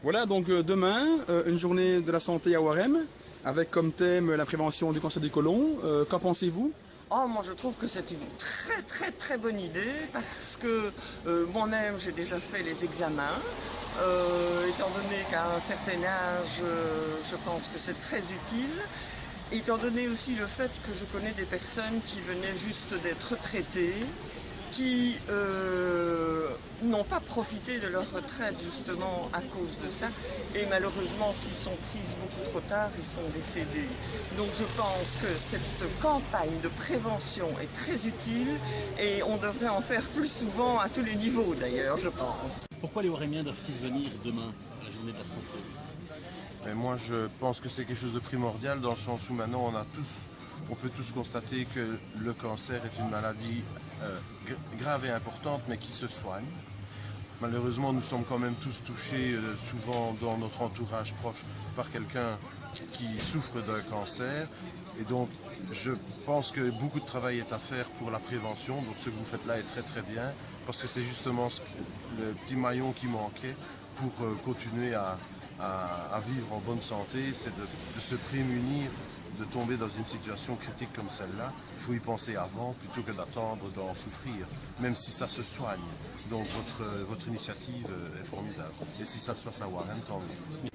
Voilà donc demain, une journée de la santé à Warem, avec comme thème la prévention du cancer du côlon. Qu'en pensez-vous? Oh, moi je trouve que c'est une très bonne idée parce que moi-même j'ai déjà fait les examens. Étant donné qu'à un certain âge, je pense que c'est très utile. Étant donné aussi le fait que je connais des personnes qui venaient juste d'être traitées, qui n'ont pas profité de leur retraite justement à cause de ça, et malheureusement s'ils sont prises beaucoup trop tard, ils sont décédés. Donc je pense que cette campagne de prévention est très utile et on devrait en faire plus souvent à tous les niveaux d'ailleurs, je pense. Pourquoi les Warémiens doivent-ils venir demain à la journée de la santé? Et moi je pense que c'est quelque chose de primordial dans le sens où maintenant on peut tous constater que le cancer est une maladie grave et importante mais qui se soigne. Malheureusement nous sommes quand même tous touchés souvent dans notre entourage proche par quelqu'un qui souffre d'un cancer et donc je pense que beaucoup de travail est à faire pour la prévention, donc ce que vous faites là est très bien parce que c'est justement le petit maillon qui manquait pour continuer à vivre en bonne santé, c'est de se prémunir de tomber dans une situation critique comme celle-là. Il faut y penser avant plutôt que d'attendre d'en souffrir, même si ça se soigne. Donc votre initiative est formidable. Et si ça se passe à Warem, tant mieux.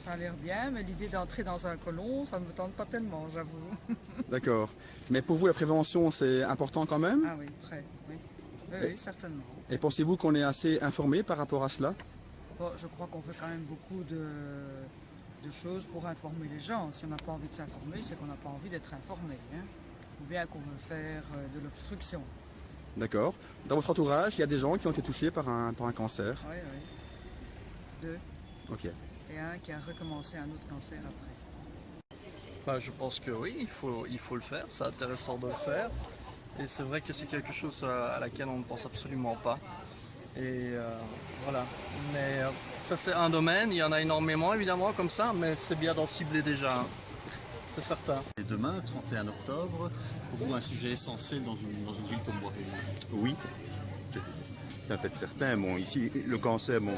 Ça a l'air bien, mais l'idée d'entrer dans un côlon, ça ne me tente pas tellement, j'avoue. D'accord. Mais pour vous, la prévention, c'est important quand même? Ah oui, très, oui. Oui, certainement. Et pensez-vous qu'on est assez informé par rapport à cela? Bon, je crois qu'on fait quand même beaucoup de choses pour informer les gens. Si on n'a pas envie de s'informer, c'est qu'on n'a pas envie d'être informé. Hein. Ou bien qu'on veut faire de l'obstruction. D'accord. Dans votre entourage, il y a des gens qui ont été touchés par un cancer? Oui, oui. 2. Ok. Et un qui a recommencé un autre cancer après. Ben, je pense que oui, il faut le faire, c'est intéressant de le faire. Et c'est vrai que c'est quelque chose à laquelle on ne pense absolument pas. Et voilà. Mais ça c'est un domaine, il y en a énormément évidemment comme ça, mais c'est bien d'en cibler déjà, hein. C'est certain. Et demain, 31 octobre, pour vous un sujet essentiel dans une ville comme Warem? Oui, c'est un fait certain. Bon, ici, le cancer, bon,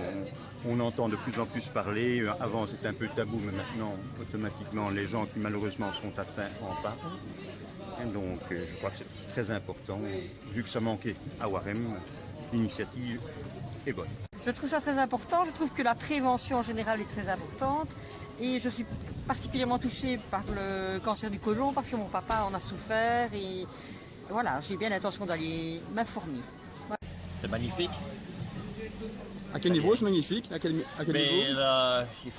on entend de plus en plus parler. Avant, c'était un peu tabou, mais maintenant, automatiquement, les gens qui malheureusement sont atteints en parlent. Et donc, je crois que c'est très important. Vu que ça manquait à Warem, l'initiative est bonne. Je trouve ça très important. Je trouve que la prévention en général est très importante. Et je suis particulièrement touchée par le cancer du côlon parce que mon papa en a souffert. Et voilà, j'ai bien l'intention d'aller m'informer. Voilà. C'est magnifique. À quel niveau c'est magnifique? À quel Mais niveau? là, il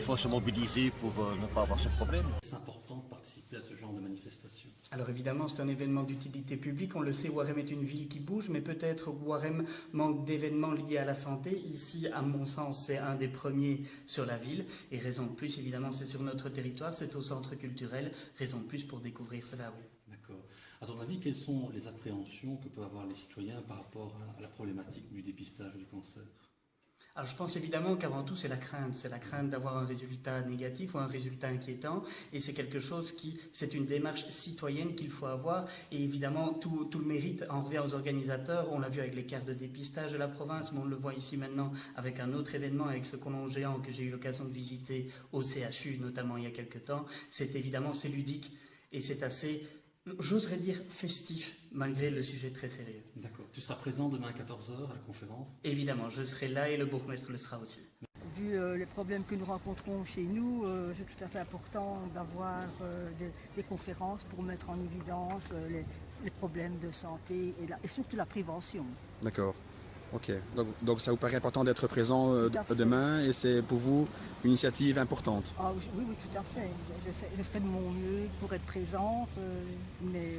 faut se mobiliser pour ne pas avoir ce problème. C'est important de participer à ce genre de manifestation. Alors évidemment, c'est un événement d'utilité publique. On le sait, Warem est une ville qui bouge, mais peut-être Warem manque d'événements liés à la santé. Ici, à mon sens, c'est un des premiers sur la ville. Et raison de plus, évidemment, c'est sur notre territoire, c'est au centre culturel. Raison de plus pour découvrir cela, oui. D'accord. À ton avis, quelles sont les appréhensions que peuvent avoir les citoyens par rapport à la problématique du dépistage du cancer? Alors je pense évidemment qu'avant tout c'est la crainte d'avoir un résultat négatif ou un résultat inquiétant, et c'est quelque chose c'est une démarche citoyenne qu'il faut avoir, et évidemment tout le mérite en revient aux organisateurs. On l'a vu avec les cartes de dépistage de la province, mais on le voit ici maintenant avec un autre événement, avec ce côlon géant que j'ai eu l'occasion de visiter au CHU notamment il y a quelques temps. C'est ludique et c'est assez, j'oserais dire, festif, malgré le sujet très sérieux. D'accord. Tu seras présent demain à 14 h à la conférence? Évidemment, je serai là et le bourgmestre le sera aussi. Vu les problèmes que nous rencontrons chez nous, c'est tout à fait important d'avoir des conférences pour mettre en évidence les problèmes de santé et surtout la prévention. D'accord. Ok. Donc ça vous paraît important d'être présent demain et c'est pour vous une initiative importante? Ah, oui, tout à fait. Je ferai de mon mieux pour être présente, mais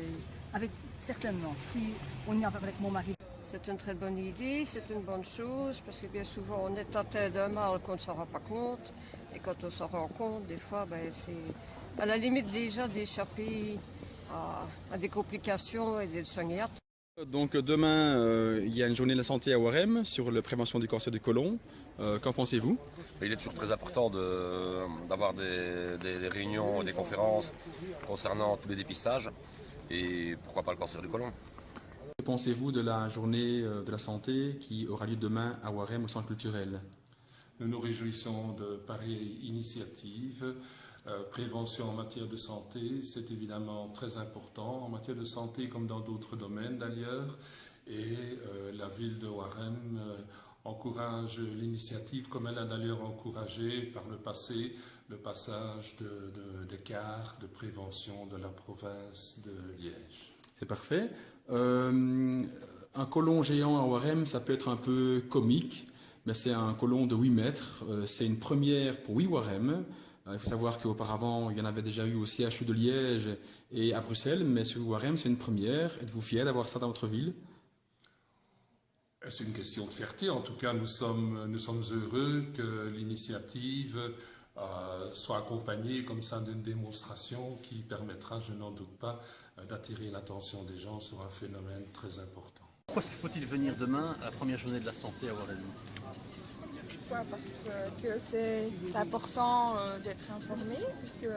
certainement, si on y va avec mon mari. C'est une très bonne idée, c'est une bonne chose, parce que bien souvent on est atteint d'un mal qu'on ne s'en rend pas compte, et quand on s'en rend compte, des fois, c'est à la limite déjà d'échapper à des complications et des soigner. Donc demain, il y a une journée de la santé à Warem sur la prévention du cancer du côlon. Qu'en pensez-vous? Il est toujours très important d'avoir des réunions, des conférences concernant tous les dépistages et pourquoi pas le cancer du côlon. Que pensez-vous de la journée de la santé qui aura lieu demain à Warem au centre culturel? Nous nous réjouissons de pareilles initiatives. Prévention en matière de santé, c'est évidemment très important, en matière de santé comme dans d'autres domaines d'ailleurs. Et la ville de Warem encourage l'initiative, comme elle a d'ailleurs encouragé par le passé le passage des cars de prévention de la province de Liège. C'est parfait. Un côlon géant à Warem, ça peut être un peu comique, mais c'est un côlon de 8 mètres. C'est une première pour Warem. Il faut savoir qu'auparavant, il y en avait déjà eu au CHU de Liège et à Bruxelles, mais sur Warem, c'est une première. Êtes-vous fier d'avoir ça dans votre ville? C'est une question de fierté. En tout cas, nous sommes heureux que l'initiative soit accompagnée comme ça d'une démonstration qui permettra, je n'en doute pas, d'attirer l'attention des gens sur un phénomène très important. Pourquoi faut-il venir demain à la première journée de la santé à Warem? Parce que c'est important d'être informé, puisque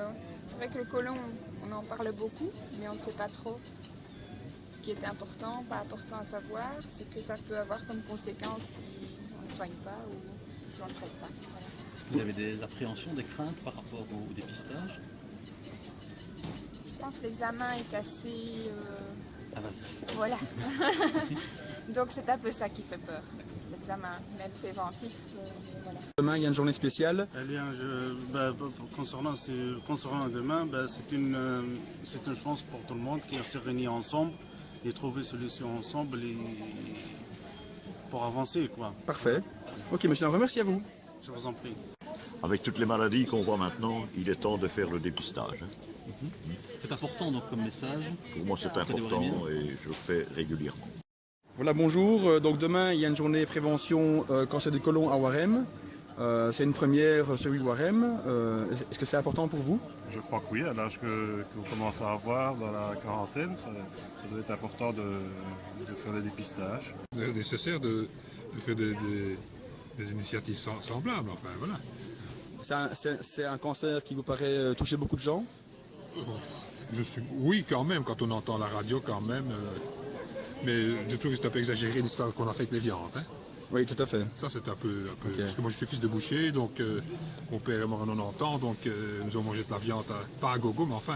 c'est vrai que le côlon, on en parle beaucoup, mais on ne sait pas trop. Ce qui est important, pas important à savoir, c'est que ça peut avoir comme conséquence si on ne soigne pas ou si on ne traite pas. Voilà. Est-ce que vous avez des appréhensions, des craintes par rapport au dépistage? Je pense que l'examen est assez... vas-y. Voilà. Donc c'est un peu ça qui fait peur. L'examen, même préventif. Voilà. Demain, il y a une journée spéciale. Eh bien, concernant demain, c'est une chance pour tout le monde qui se réunit ensemble et trouver une solution ensemble pour avancer, quoi. Parfait. Ok, monsieur, un remercie à vous. Je vous en prie. Avec toutes les maladies qu'on voit maintenant, il est temps de faire le dépistage. C'est important donc comme message. Pour moi, c'est important et je le fais régulièrement. Voilà, bonjour. Donc demain, il y a une journée prévention cancer du côlon à Warem. C'est une première sur Warem. Est-ce que c'est important pour vous? Je crois que oui, à l'âge que vous commencez à avoir dans la quarantaine, ça doit être important de faire des dépistages. C'est nécessaire de faire des initiatives semblables, enfin voilà. C'est un cancer qui vous paraît toucher beaucoup de gens? Oui, quand même, quand on entend la radio, quand même. Mais je trouve que c'est un peu exagéré l'histoire qu'on a fait avec les viandes. Hein. Oui, tout à fait. Ça, c'est un peu... Okay. Parce que moi, je suis fils de boucher, donc mon père est mort à 90 ans, donc nous avons mangé de la viande, pas à gogo, mais enfin.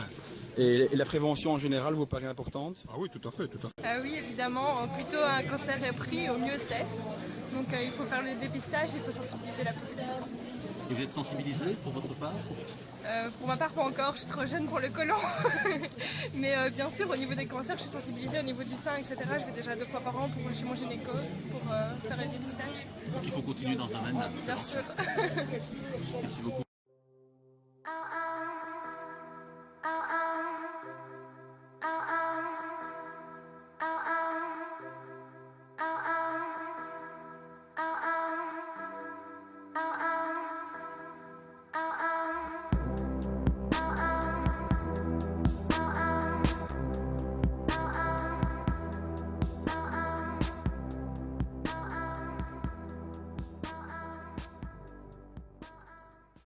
Et la prévention en général vous paraît importante? Ah oui, tout à fait, tout à fait. Oui, évidemment. Plutôt un cancer est pris, au mieux c'est. Donc il faut faire le dépistage, il faut sensibiliser la population. Et vous êtes sensibilisé pour votre part? Pour ma part, pas encore, je suis trop jeune pour le côlon. Mais bien sûr, au niveau des cancers, je suis sensibilisée, au niveau du sein, etc. Je vais déjà 2 fois par an chez mon gynéco pour faire le dépistage. Donc il faut continuer dans ce domaine-là. Bien sûr. Merci beaucoup.